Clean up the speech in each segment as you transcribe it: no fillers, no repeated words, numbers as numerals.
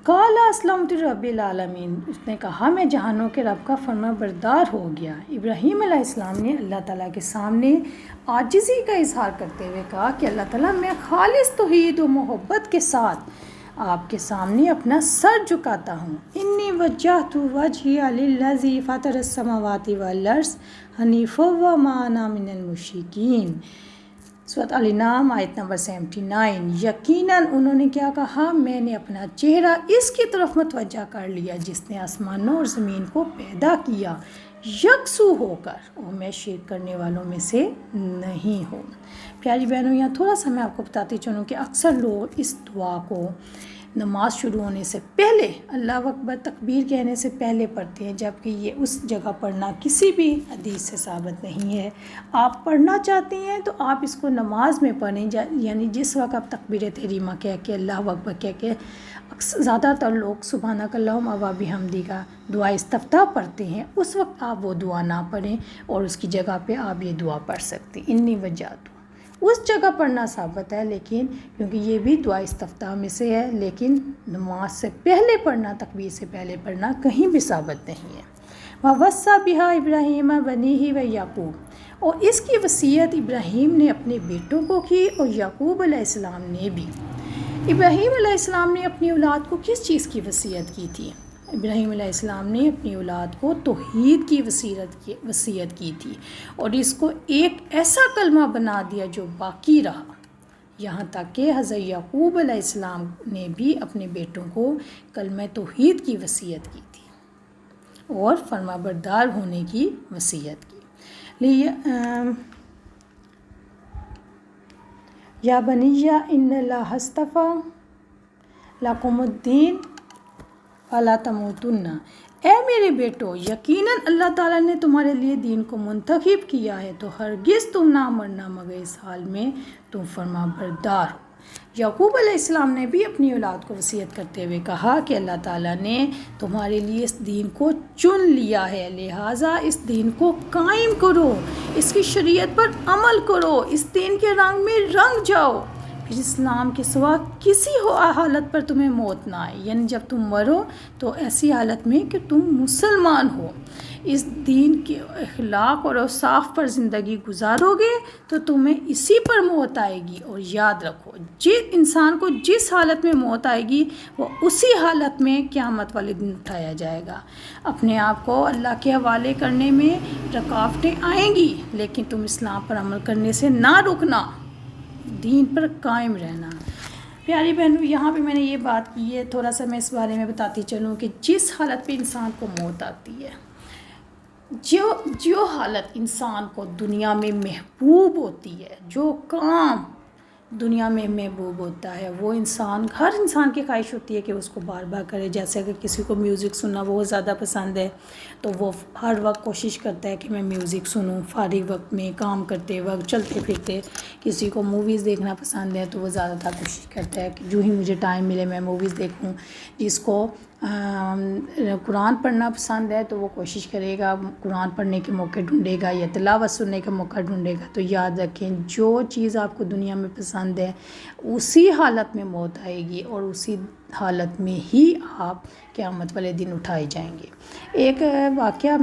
قال اسلمت رب العالمین، اس نے کہا میں جہانوں کے رب کا فرما بردار ہو گیا۔ ابراہیم علیہ السلام نے اللہ تعالیٰ کے سامنے عاجزی کا اظہار کرتے ہوئے کہا کہ اللہ تعالیٰ میں خالص توحید و محبت کے ساتھ آپ کے سامنے اپنا سر جھکاتا ہوں۔ انی وجہت وجہی للذی فطر السماوات والارض حنیفا وما انا من المشرکین۔ سورۃ الانعام آیت نمبر 79۔ یقیناً انہوں نے کیا کہا، میں نے اپنا چہرہ اس کی طرف متوجہ کر لیا جس نے آسمانوں اور زمین کو پیدا کیا یکسو ہو کر، اور میں شرک کرنے والوں میں سے نہیں ہوں۔ پیاری بہنوں، یہاں تھوڑا سا میں آپ کو بتاتی چلوں کہ اکثر لوگ اس دعا کو نماز شروع ہونے سے پہلے اللہ اکبر تکبیر کہنے سے پہلے پڑھتے ہیں، جبکہ یہ اس جگہ پڑھنا کسی بھی حدیث سے ثابت نہیں ہے۔ آپ پڑھنا چاہتے ہیں تو آپ اس کو نماز میں پڑھیں، یعنی جس وقت آپ تکبیر تحریمہ کہہ کے اللہ اکبر کہہ کے، زیادہ تر لوگ سبحانک اللہم و بحمدی کا دعا استفتاح پڑھتے ہیں، اس وقت آپ وہ دعا نہ پڑھیں اور اس کی جگہ پہ آپ یہ دعا پڑھ سکتے ہیں۔ انی وجہت اس جگہ پڑھنا ثابت ہے، لیکن کیونکہ یہ بھی دعا استفتاح میں سے ہے، لیکن نماز سے پہلے پڑھنا، تکبیر سے پہلے پڑھنا کہیں بھی ثابت نہیں ہے۔ وَوَصَّى بِهَا إِبْرَاهِيمَ بَنِيهِ وَيَعْقُوبَ، اور اس کی وصیت ابراہیم نے اپنے بیٹوں کو کی اور یعقوب علیہ السلام نے بھی۔ ابراہیم علیہ السلام نے اپنی اولاد کو کس چیز کی وصیت کی تھی؟ ابراہیم علیہ السلام نے اپنی اولاد کو توحید کی وصیت کی تھی، اور اس کو ایک ایسا کلمہ بنا دیا جو باقی رہا، یہاں تک کہ حضرت یعقوب علیہ السلام نے بھی اپنے بیٹوں کو کلمہ توحید کی وصیت کی تھی اور فرما بردار ہونے کی وصیت کی۔ یا بنی ان اللہ اصطفیٰ لکم الدین فلا تموتن، اے میرے بیٹو، یقیناً اللہ تعالیٰ نے تمہارے لیے دین کو منتخب کیا ہے، تو ہرگز تم نہ مرنا مگر اس حال میں تم فرما بردار ہو۔ یعقوب علیہ السلام نے بھی اپنی اولاد کو وصیت کرتے ہوئے کہا کہ اللہ تعالیٰ نے تمہارے لیے اس دین کو چن لیا ہے، لہٰذا اس دین کو قائم کرو، اس کی شریعت پر عمل کرو، اس دین کے رنگ میں رنگ جاؤ، پھر اسلام کے سوا کسی حالت پر تمہیں موت نہ آئے، یعنی جب تم مرو تو ایسی حالت میں کہ تم مسلمان ہو، اس دین کے اخلاق اور اوصاف پر زندگی گزارو گے تو تمہیں اسی پر موت آئے گی۔ اور یاد رکھو، جس انسان کو جس حالت میں موت آئے گی وہ اسی حالت میں قیامت والے دن اٹھایا جائے گا۔ اپنے آپ کو اللہ کے حوالے کرنے میں رکاوٹیں آئیں گی، لیکن تم اسلام پر عمل کرنے سے نہ رکنا، دین پر قائم رہنا۔ پیاری بہنوں، یہاں پہ میں نے یہ بات کی ہے، تھوڑا سا میں اس بارے میں بتاتی چلوں کہ جس حالت پہ انسان کو موت آتی ہے، جو حالت انسان کو دنیا میں محبوب ہوتی ہے، جو کام دنیا میں محبوب ہوتا ہے، وہ ہر انسان کی خواہش ہوتی ہے کہ اس کو بار بار کرے۔ جیسے اگر کسی کو میوزک سننا بہت زیادہ پسند ہے تو وہ ہر وقت کوشش کرتا ہے کہ میں میوزک سنوں، فارغ وقت میں، کام کرتے وقت، چلتے پھرتے۔ کسی کو موویز دیکھنا پسند ہے تو وہ زیادہ تر کوشش کرتا ہے کہ جو ہی مجھے ٹائم ملے میں موویز دیکھوں۔ جس کو قرآن پڑھنا پسند ہے تو وہ کوشش کرے گا، قرآن پڑھنے کے موقع ڈھونڈے گا یا تلاوت سننے کا موقع ڈھونڈے گا۔ تو یاد رکھیں، جو چیز آپ کو دنیا میں پسند ہے اسی حالت میں موت آئے گی، اور اسی حالت میں ہی آپ قیامت والے دن اٹھائے جائیں گے۔ ایک واقعہ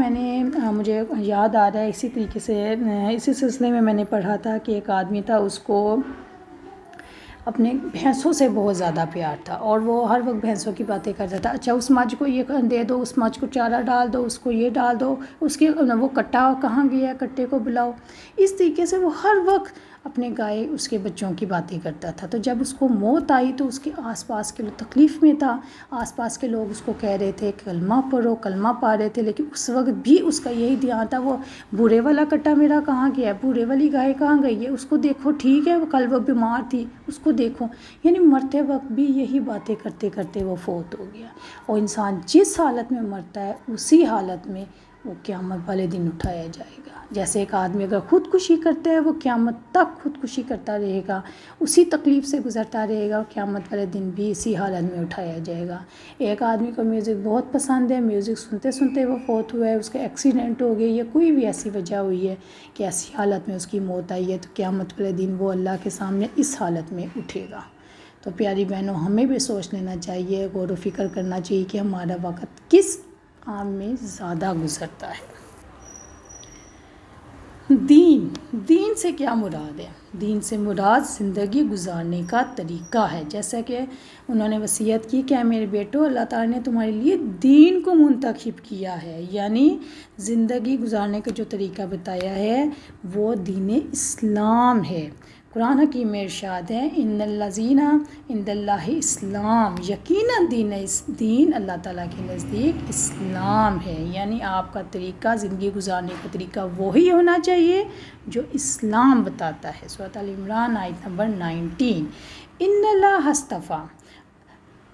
مجھے یاد آ رہا ہے، اسی طریقے سے اسی سلسلے میں نے پڑھا تھا کہ ایک آدمی تھا، اس کو اپنے بھینسوں سے بہت زیادہ پیار تھا، اور وہ ہر وقت بھینسوں کی باتیں کرتا تھا۔ اچھا اس مجھ کو یہ دے دو، اس مجھ کو چارہ ڈال دو، اس کو یہ ڈال دو، وہ کٹا کہاں گیا ہے، کٹے کو بلاؤ۔ اس طریقے سے وہ ہر وقت اپنے گائے اس کے بچوں کی باتیں کرتا تھا۔ تو جب اس کو موت آئی تو اس کے آس پاس کے لوگ تکلیف میں تھا، آس پاس کے لوگ اس کو کہہ رہے تھے کلمہ پڑھو، کلمہ پا رہے تھے، لیکن اس وقت بھی اس کا یہی دھیان تھا، وہ بھورے والا کٹا میرا کہاں گیا ہے، بھورے والی گائے کہاں گئی ہے، اس کو دیکھو، ٹھیک ہے کل وہ بیمار تھی، اس کو دیکھو۔ یعنی مرتے وقت بھی یہی باتیں کرتے کرتے وہ فوت ہو گیا۔ اور انسان جس حالت میں مرتا ہے اسی حالت میں وہ قیامت والے دن اٹھایا جائے گا۔ جیسے ایک آدمی اگر خودکشی کرتا ہے وہ قیامت تک خودکشی کرتا رہے گا، اسی تکلیف سے گزرتا رہے گا، اور قیامت والے دن بھی اسی حالت میں اٹھایا جائے گا۔ ایک آدمی کو میوزک بہت پسند ہے، میوزک سنتے سنتے وہ فوت ہوا ہے، اس کا ایکسیڈنٹ ہو گیا یا کوئی بھی ایسی وجہ ہوئی ہے کہ ایسی حالت میں اس کی موت آئی ہے، تو قیامت والے دن وہ اللہ کے سامنے اس حالت میں اٹھے گا۔ تو پیاری بہنوں ہمیں بھی سوچ لینا چاہیے، غور و فکر کرنا چاہیے کہ ہمارا وقت کس کام میں زیادہ گزرتا ہے۔ دین سے کیا مراد ہے؟ دین سے مراد زندگی گزارنے کا طریقہ ہے، جیسا کہ انہوں نے وصیت کی کہ اے میرے بیٹو، اللہ تعالیٰ نے تمہارے لیے دین کو منتخب کیا ہے، یعنی زندگی گزارنے کا جو طریقہ بتایا ہے وہ دین اسلام ہے۔ قرآن حکیم میں ارشاد ہے ان الذین عند اللہ اسلام، یقیناً دین اللہ تعالیٰ کے نزدیک اسلام ہے، یعنی آپ کا طریقہ زندگی گزارنے کا طریقہ وہی ہونا چاہیے جو اسلام بتاتا ہے۔ سورۃ آل عمران آیت نمبر 19۔ ان اللہ اصطفیٰ،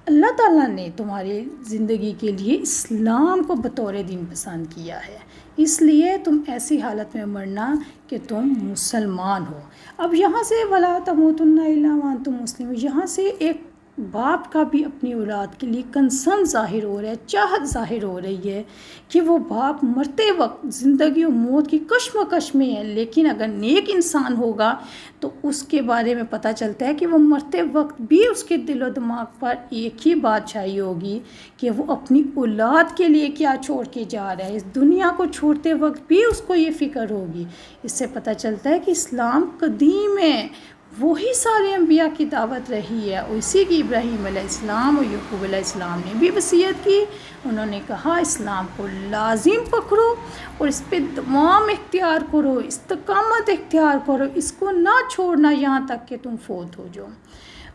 اللہ تعالیٰ نے تمہاری زندگی کے لیے اسلام کو بطور دین پسند کیا ہے، اس لیے تم ایسی حالت میں مرنا کہ تم مسلمان ہو۔ اب یہاں سے وَلَا تَمُوتُنَّ إِلَّا وَأَنْتُمْ مُسْلِمُونَ، یہاں سے ایک باپ کا بھی اپنی اولاد کے لیے کنسرن ظاہر ہو رہا ہے، چاہت ظاہر ہو رہی ہے کہ وہ باپ مرتے وقت زندگی و موت کی کشمکش میں ہے، لیکن اگر نیک انسان ہوگا تو اس کے بارے میں پتہ چلتا ہے کہ وہ مرتے وقت بھی اس کے دل و دماغ پر ایک ہی بات چھائی ہوگی کہ وہ اپنی اولاد کے لیے کیا چھوڑ کے جا رہا ہے، اس دنیا کو چھوڑتے وقت بھی اس کو یہ فکر ہوگی۔ اس سے پتہ چلتا ہے کہ اسلام قدیم ہے، وہی سارے انبیاء کی دعوت رہی ہے، اسی کی ابراہیم علیہ السلام اور یعقوب علیہ السلام نے بھی وصیت کی۔ انہوں نے کہا اسلام کو لازم پکڑو اور اس پہ دوام اختیار کرو، استقامت اختیار کرو، اس کو نہ چھوڑنا یہاں تک کہ تم فوت ہو جاؤ۔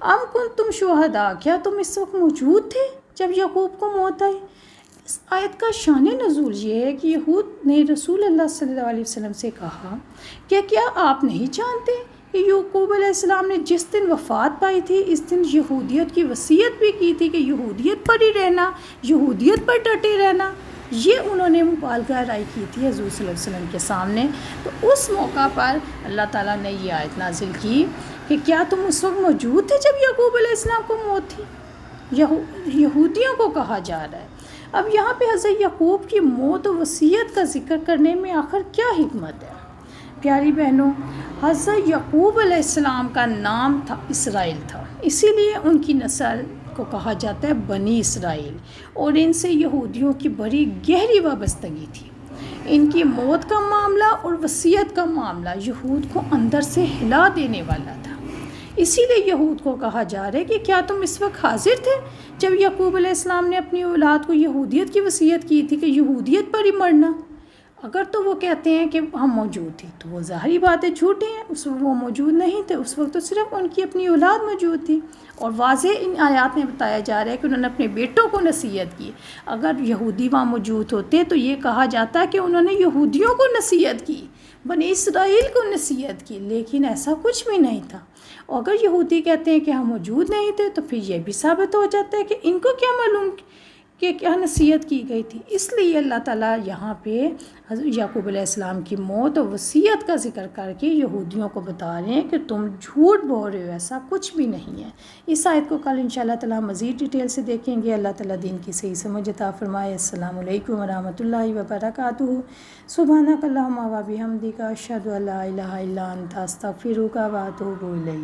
ام کنتم شہداء، کیا تم اس وقت موجود تھے جب یعقوب کو موت آئی؟ اس آیت کا شان نزول یہ ہے کہ یہود نے رسول اللہ صلی اللہ علیہ وسلم سے کہا کہ کیا آپ نہیں جانتے کہ یعقوب علیہ السلام نے جس دن وفات پائی تھی اس دن یہودیت کی وصیت بھی کی تھی کہ یہودیت پر ہی رہنا، یہودیت پر ڈٹے رہنا؟ یہ انہوں نے مبالغہ رائے کی تھی حضور صلی اللہ علیہ وسلم کے سامنے۔ تو اس موقع پر اللہ تعالیٰ نے یہ آیت نازل کی کہ کیا تم اس وقت موجود تھے جب یعقوب علیہ السلام کو موت تھی؟ یہودیوں کو کہا جا رہا ہے۔ اب یہاں پہ حضرت یعقوب کی موت و وصیت کا ذکر کرنے میں آخر کیا حکمت ہے؟ پیاری بہنوں، حضرت یعقوب علیہ السلام کا نام تھا اسرائیل تھا، اسی لیے ان کی نسل کو کہا جاتا ہے بنی اسرائیل، اور ان سے یہودیوں کی بڑی گہری وابستگی تھی۔ ان کی موت کا معاملہ اور وصیت کا معاملہ یہود کو اندر سے ہلا دینے والا تھا، اسی لیے یہود کو کہا جا رہا ہے کہ کیا تم اس وقت حاضر تھے جب یعقوب علیہ السلام نے اپنی اولاد کو یہودیت کی وصیت کی تھی کہ یہودیت پر ہی مرنا؟ اگر تو وہ کہتے ہیں کہ ہم موجود تھے تو وہ ظاہری باتیں جھوٹی ہیں، اس وقت وہ موجود نہیں تھے، اس وقت تو صرف ان کی اپنی اولاد موجود تھی، اور واضح ان آیات میں بتایا جا رہا ہے کہ انہوں نے اپنے بیٹوں کو نصیحت کی۔ اگر یہودی وہاں موجود ہوتے تو یہ کہا جاتا کہ انہوں نے یہودیوں کو نصیحت کی، بنی اسرائیل کو نصیحت کی، لیکن ایسا کچھ بھی نہیں تھا۔ اور اگر یہودی کہتے ہیں کہ ہم موجود نہیں تھے تو پھر یہ بھی ثابت ہو جاتا ہے کہ ان کو کیا معلوم کہ کیا نصیحت کی گئی تھی۔ اس لیے اللہ تعالیٰ یہاں پہ حضرت یعقوب علیہ السلام کی موت اور وصیت کا ذکر کر کے یہودیوں کو بتا رہے ہیں کہ تم جھوٹ بول رہے ہو، ایسا کچھ بھی نہیں ہے۔ اس آیت کو کل انشاءاللہ تعالیٰ مزید ڈیٹیل سے دیکھیں گے۔ اللہ تعالیٰ دین کی صحیح سمجھ عطا فرمائے۔ السلام علیکم ورحمۃ اللہ وبرکاتہ۔ سبحانک اللہم و بحمدک، اشہد ان لا الہ الا انت، استغفرک و اتوب الیک۔